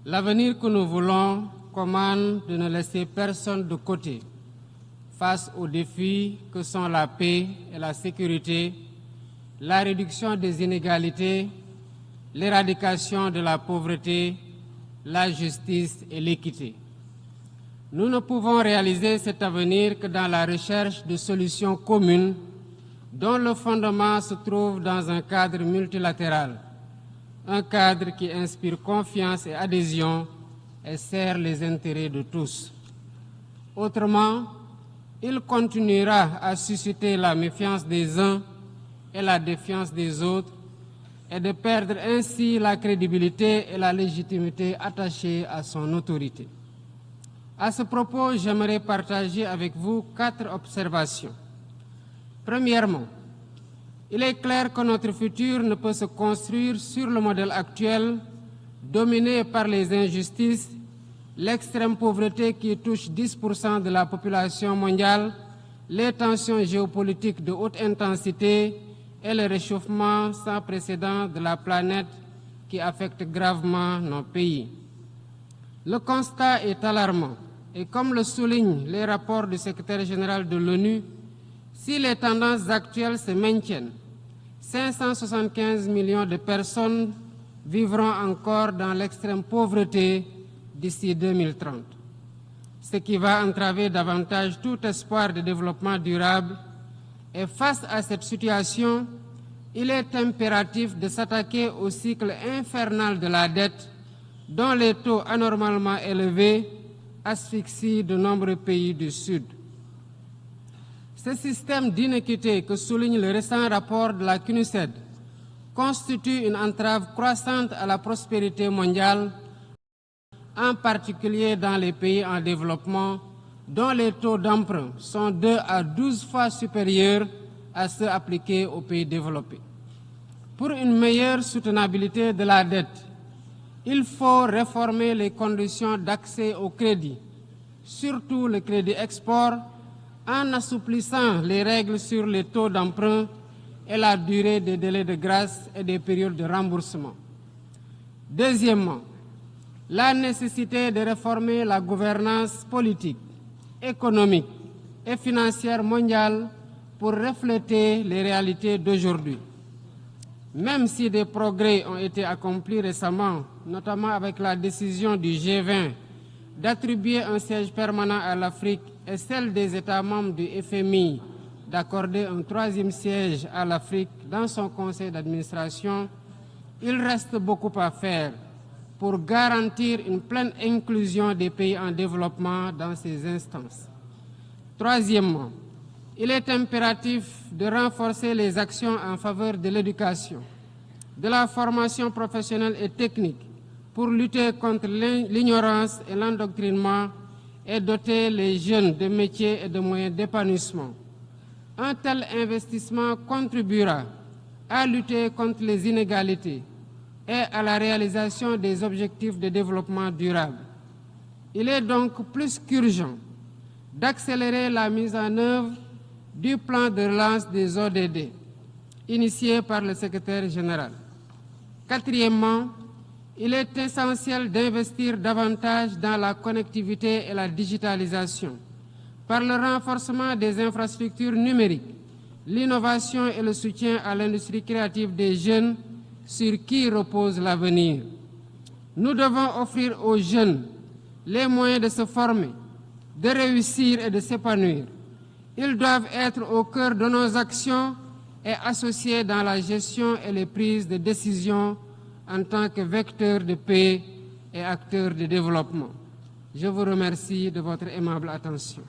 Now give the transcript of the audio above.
L'avenir que nous voulons commande de ne laisser personne de côté face aux défis que sont la paix et la sécurité, la réduction des inégalités, l'éradication de la pauvreté, la justice et l'équité. Nous ne pouvons réaliser cet avenir que dans la recherche de solutions communes dont le fondement se trouve dans un cadre multilatéral, un cadre qui inspire confiance et adhésion et sert les intérêts de tous. Autrement, il continuera à susciter la méfiance des uns et la défiance des autres et de perdre ainsi la crédibilité et la légitimité attachées à son autorité. À ce propos, j'aimerais partager avec vous 4 observations. Premièrement, il est clair que notre futur ne peut se construire sur le modèle actuel, dominé par les injustices, l'extrême pauvreté qui touche 10% de la population mondiale, les tensions géopolitiques de haute intensité et le réchauffement sans précédent de la planète qui affecte gravement nos pays. Le constat est alarmant et comme le soulignent les rapports du secrétaire général de l'ONU, si les tendances actuelles se maintiennent, 575 millions de personnes vivront encore dans l'extrême pauvreté d'ici 2030, ce qui va entraver davantage tout espoir de développement durable. Et face à cette situation, il est impératif de s'attaquer au cycle infernal de la dette, dont les taux anormalement élevés asphyxient de nombreux pays du Sud. Ce système d'inéquité que souligne le récent rapport de la CNUSED constitue une entrave croissante à la prospérité mondiale, en particulier dans les pays en développement, dont les taux d'emprunt sont 2 à 12 fois supérieurs à ceux appliqués aux pays développés. Pour une meilleure soutenabilité de la dette, il faut réformer les conditions d'accès au crédit, surtout le crédit export, en assouplissant les règles sur les taux d'emprunt et la durée des délais de grâce et des périodes de remboursement. Deuxièmement, la nécessité de réformer la gouvernance politique, économique et financière mondiale pour refléter les réalités d'aujourd'hui. Même si des progrès ont été accomplis récemment, notamment avec la décision du G20 d'attribuer un siège permanent à l'Afrique et celle des États membres du FMI d'accorder un 3e siège à l'Afrique dans son conseil d'administration, il reste beaucoup à faire pour garantir une pleine inclusion des pays en développement dans ces instances. Troisièmement, il est impératif de renforcer les actions en faveur de l'éducation, de la formation professionnelle et technique pour lutter contre l'ignorance et l'endoctrinement et doter les jeunes de métiers et de moyens d'épanouissement. Un tel investissement contribuera à lutter contre les inégalités et à la réalisation des objectifs de développement durable. Il est donc plus qu'urgent d'accélérer la mise en œuvre du plan de relance des ODD, initié par le secrétaire général. Quatrièmement, il est essentiel d'investir davantage dans la connectivité et la digitalisation, par le renforcement des infrastructures numériques, l'innovation et le soutien à l'industrie créative des jeunes sur qui repose l'avenir. Nous devons offrir aux jeunes les moyens de se former, de réussir et de s'épanouir. Ils doivent être au cœur de nos actions et associés dans la gestion et les prises de décision en tant que vecteurs de paix et acteurs de développement. Je vous remercie de votre aimable attention.